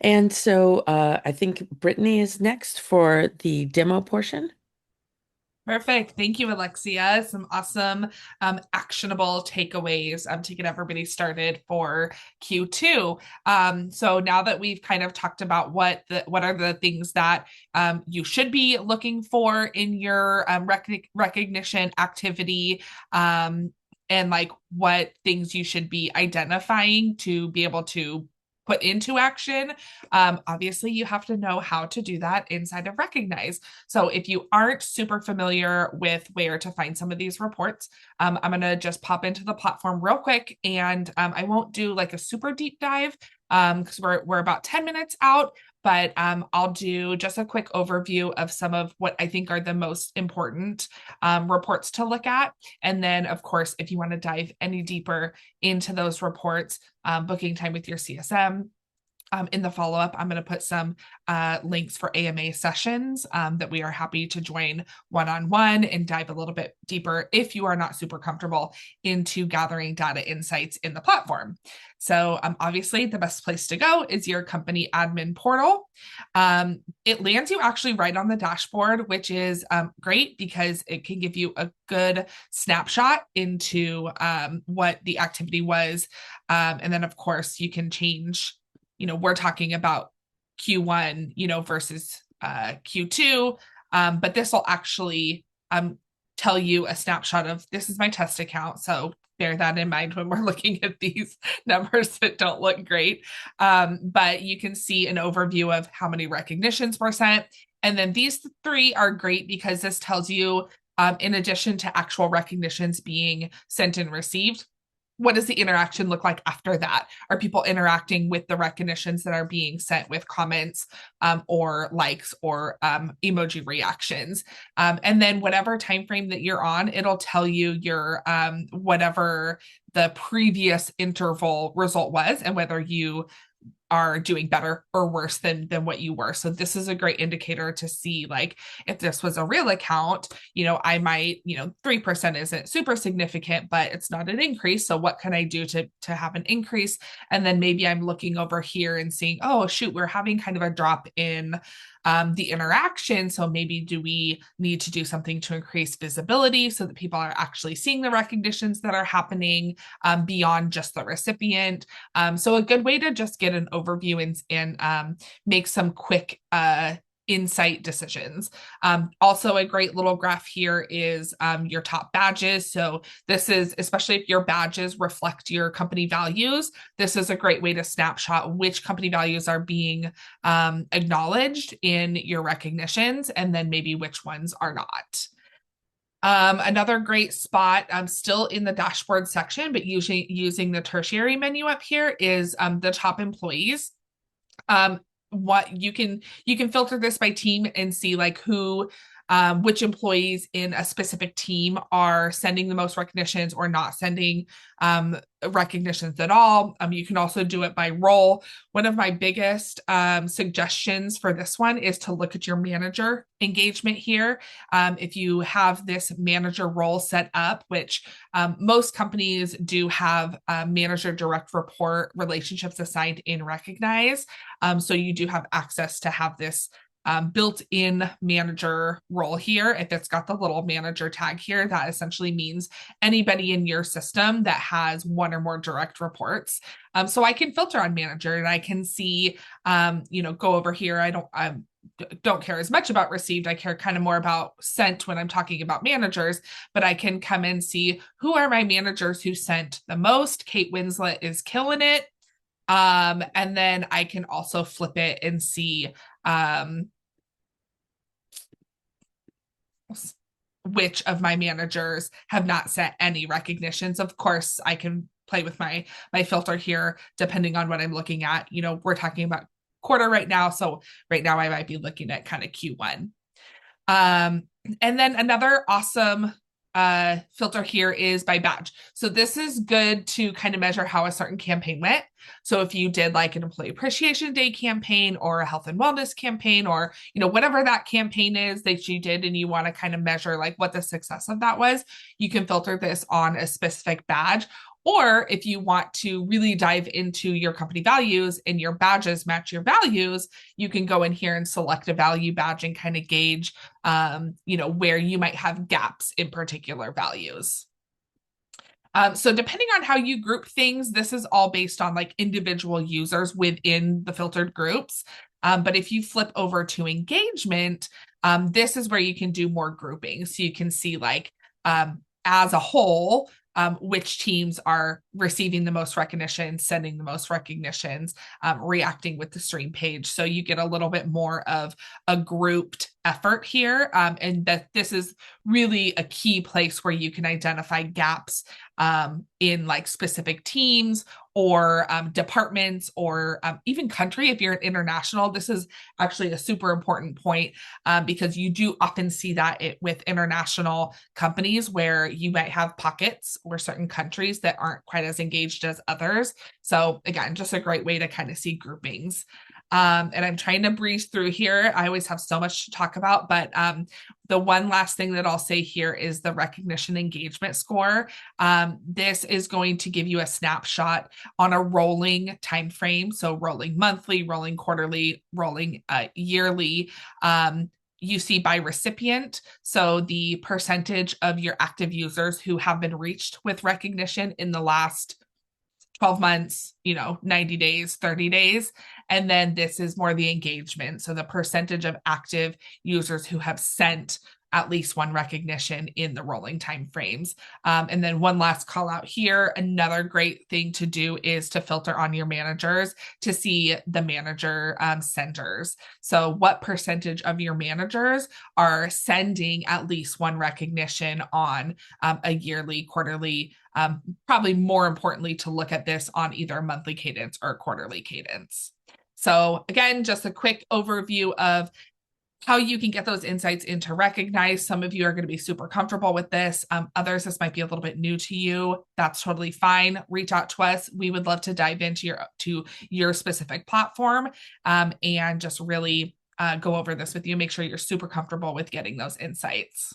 And so I think Brittany is next for the demo portion. Perfect. Thank you, Alexia. Some awesome actionable takeaways to get everybody started for Q2. So now that we've kind of talked about what are the things that you should be looking for in your recognition activity, and like what things you should be identifying to be able to put into action. Obviously, you have to know how to do that inside of Recognize. So if you aren't super familiar with where to find some of these reports, I'm going to just pop into the platform real quick, and I won't do like a super deep dive because we're about 10 minutes out, but I'll do just a quick overview of some of what I think are the most important reports to look at. And then, of course, if you want to dive any deeper into those reports, booking time with your CSM, in the follow-up, I'm going to put some links for AMA sessions that we are happy to join one-on-one and dive a little bit deeper if you are not super comfortable into gathering data insights in the platform. So obviously the best place to go is your company admin portal. It lands you actually right on the dashboard, which is great because it can give you a good snapshot into what the activity was. And then of course you can change, we're talking about Q1, versus Q2. But this will actually tell you a snapshot of this is my test account. So bear that in mind when we're looking at these numbers that don't look great. But you can see an overview of how many recognitions were sent. And then these three are great because this tells you in addition to actual recognitions being sent and received, what does the interaction look like after that? Are people interacting with the recognitions that are being sent with comments or likes or emoji reactions? And then whatever time frame that you're on, it'll tell you your whatever the previous interval result was and whether you are doing better or worse than what you were. So this is a great indicator to see, like, if this was a real account, I might, 3% isn't super significant, but it's not an increase. So what can I do to have an increase? And then maybe I'm looking over here and seeing, oh shoot, we're having kind of a drop in the interaction. So maybe do we need to do something to increase visibility so that people are actually seeing the recognitions that are happening beyond just the recipient? So a good way to just get an overview and make some quick insight decisions. Also, a great little graph here is your top badges. So this is, especially if your badges reflect your company values, this is a great way to snapshot which company values are being acknowledged in your recognitions, and then maybe which ones are not. Another great spot, still in the dashboard section, but using the tertiary menu up here is the top employees. What you can filter this by team and see like who which employees in a specific team are sending the most recognitions or not sending recognitions at all. You can also do it by role. One of my biggest suggestions for this one is to look at your manager engagement here. If you have this manager role set up, which most companies do have manager direct report relationships assigned in Recognize. So you do have access to have this built-in manager role here. If it's got the little manager tag here, that essentially means anybody in your system that has one or more direct reports. So I can filter on manager and I can see, go over here. I don't care as much about received. I care kind of more about sent when I'm talking about managers, but I can come and see who are my managers who sent the most. Kate Winslet is killing it. And then I can also flip it and see which of my managers have not sent any recognitions. Of course, I can play with my filter here depending on what I'm looking at. We're talking about quarter right now, so right now I might be looking at kind of Q1. And then another awesome filter here is by badge. So this is good to kind of measure how a certain campaign went. So if you did like an Employee Appreciation Day campaign or a health and wellness campaign, or whatever that campaign is that you did, and you want to kind of measure like what the success of that was, you can filter this on a specific badge. Or if you want to really dive into your company values and your badges match your values, you can go in here and select a value badge and kind of gauge, where you might have gaps in particular values. So depending on how you group things, this is all based on like individual users within the filtered groups. But if you flip over to engagement, this is where you can do more grouping. So you can see like as a whole, which teams are receiving the most recognition, sending the most recognitions, reacting with the stream page. So you get a little bit more of a grouped effort here. And that this is really a key place where you can identify gaps in like specific teams or departments or even country. If you're international, this is actually a super important point because you do often see that with international companies where you might have pockets or certain countries that aren't quite as engaged as others. So again, just a great way to kind of see groupings. And I'm trying to breeze through here. I always have so much to talk about, but the one last thing that I'll say here is the recognition engagement score. This is going to give you a snapshot on a rolling time frame. So rolling monthly, rolling quarterly, rolling yearly. You see by recipient. So the percentage of your active users who have been reached with recognition in the last 12 months, 90 days, 30 days. And then this is more the engagement. So the percentage of active users who have sent at least one recognition in the rolling time frames. And then one last call out here, another great thing to do is to filter on your managers to see the manager senders. So what percentage of your managers are sending at least one recognition on a yearly, quarterly, probably more importantly to look at this on either a monthly cadence or a quarterly cadence. So again, just a quick overview of how you can get those insights into recognize. Some of you are going to be super comfortable with this. Others, this might be a little bit new to you. That's totally fine. Reach out to us. We would love to dive into your specific platform and just really go over this with you. Make sure you're super comfortable with getting those insights.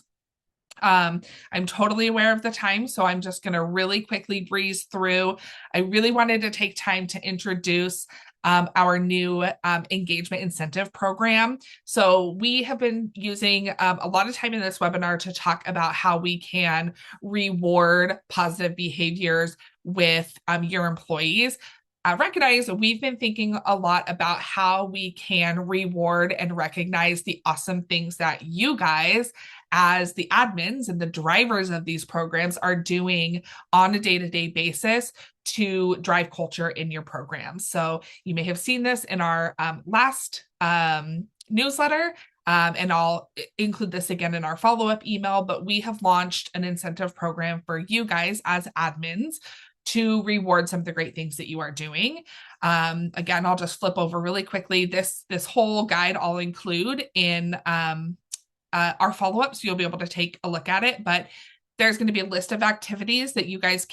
I'm totally aware of the time, so I'm just going to really quickly breeze through. I really wanted to take time to introduce our new engagement incentive program. So we have been using a lot of time in this webinar to talk about how we can reward positive behaviors with your employees. Recognize we've been thinking a lot about how we can reward and recognize the awesome things that you guys as the admins and the drivers of these programs are doing on a day-to-day basis to drive culture in your program. So you may have seen this in our last newsletter, and I'll include this again in our follow-up email, but we have launched an incentive program for you guys as admins to reward some of the great things that you are doing. Again, I'll just flip over really quickly. This whole guide I'll include in our follow-up, so you'll be able to take a look at it. But there's going to be a list of activities that you guys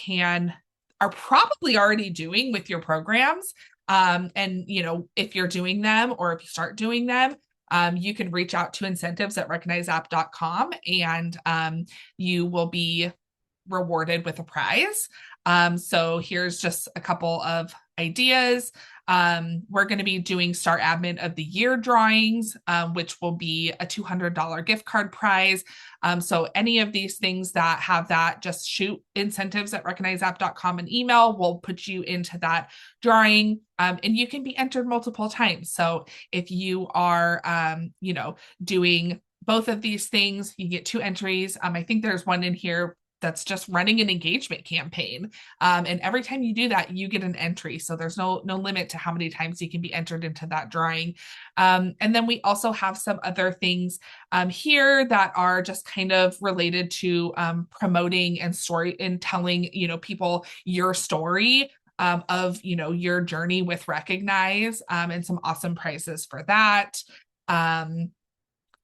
are probably already doing with your programs. And if you're doing them or if you start doing them, you can reach out to incentives@recognizeapp.com and you will be rewarded with a prize. So here's just a couple of ideas. We're going to be doing Star Admin of the Year drawings, which will be a $200 gift card prize. So any of these things that have that, just shoot incentives@recognizeapp.com an email. We'll put you into that drawing, and you can be entered multiple times. So if you are, doing both of these things, you get 2 entries. I think there's one in here that's just running an engagement campaign. And every time you do that, you get an entry. So there's no limit to how many times you can be entered into that drawing. And then we also have some other things here that are just kind of related to promoting and telling, people your story of, your journey with Recognize, and some awesome prizes for that.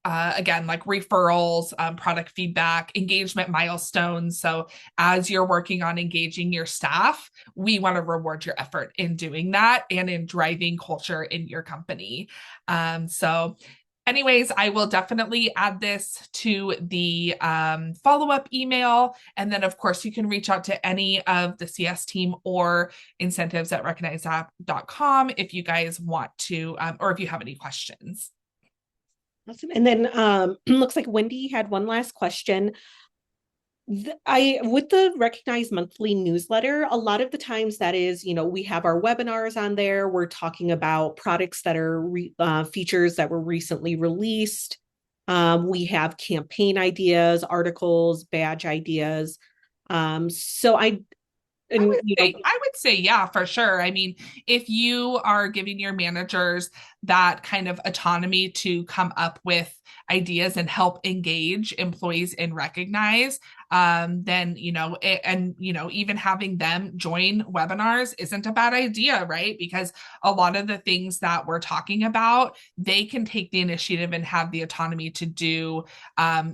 Again, like referrals, product feedback, engagement milestones. So as you're working on engaging your staff, we want to reward your effort in doing that and in driving culture in your company. So anyways, I will definitely add this to the follow-up email. And then, of course, you can reach out to any of the CS team or incentives@recognizeapp.com if you guys want to, or if you have any questions. Awesome. And then looks like Wendy had one last question. With the Recognize monthly newsletter, a lot of the times that is, we have our webinars on there. We're talking about products that are features that were recently released. We have campaign ideas, articles, badge ideas. So I would say, yeah, for sure. I mean, if you are giving your managers that kind of autonomy to come up with ideas and help engage employees in Recognize, then, even having them join webinars isn't a bad idea, right? Because a lot of the things that we're talking about, they can take the initiative and have the autonomy to do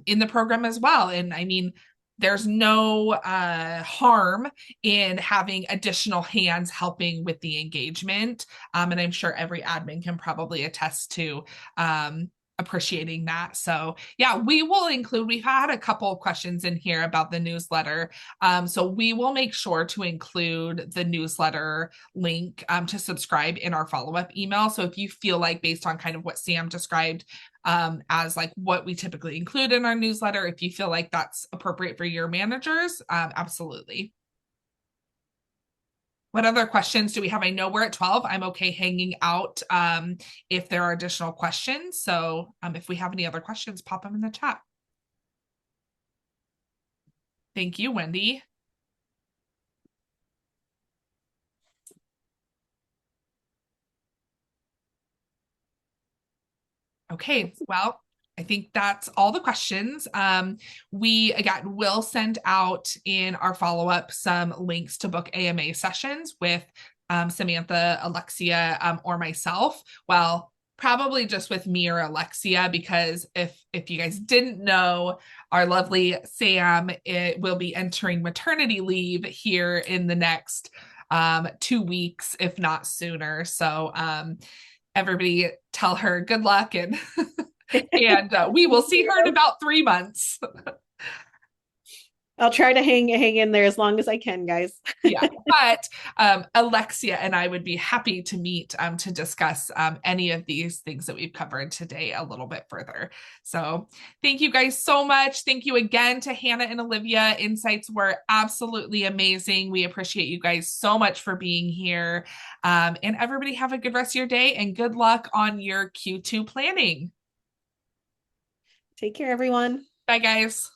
in the program as well. And I mean, there's no harm in having additional hands helping with the engagement. And I'm sure every admin can probably attest to appreciating that. So yeah, we've had a couple of questions in here about the newsletter. So we will make sure to include the newsletter link to subscribe in our follow-up email. So if you feel like, based on kind of what Sam described as like what we typically include in our newsletter, if you feel like that's appropriate for your managers, absolutely. What other questions do we have? I know we're at 12. I'm okay hanging out if there are additional questions. So if we have any other questions, pop them in the chat. Thank you, Wendy. Okay, well, I think that's all the questions. We again will send out in our follow-up some links to book AMA sessions with Samantha, Alexia, or myself. Well, probably just with me or Alexia, because if you guys didn't know, our lovely Sam it will be entering maternity leave here in the next 2 weeks, if not sooner. So everybody tell her good luck and and we will see her in about 3 months. I'll try to hang in there as long as I can, guys. Yeah, but Alexia and I would be happy to meet to discuss any of these things that we've covered today a little bit further. So thank you guys so much. Thank you again to Hannah and Olivia. Insights were absolutely amazing. We appreciate you guys so much for being here. And everybody have a good rest of your day and good luck on your Q2 planning. Take care, everyone. Bye, guys.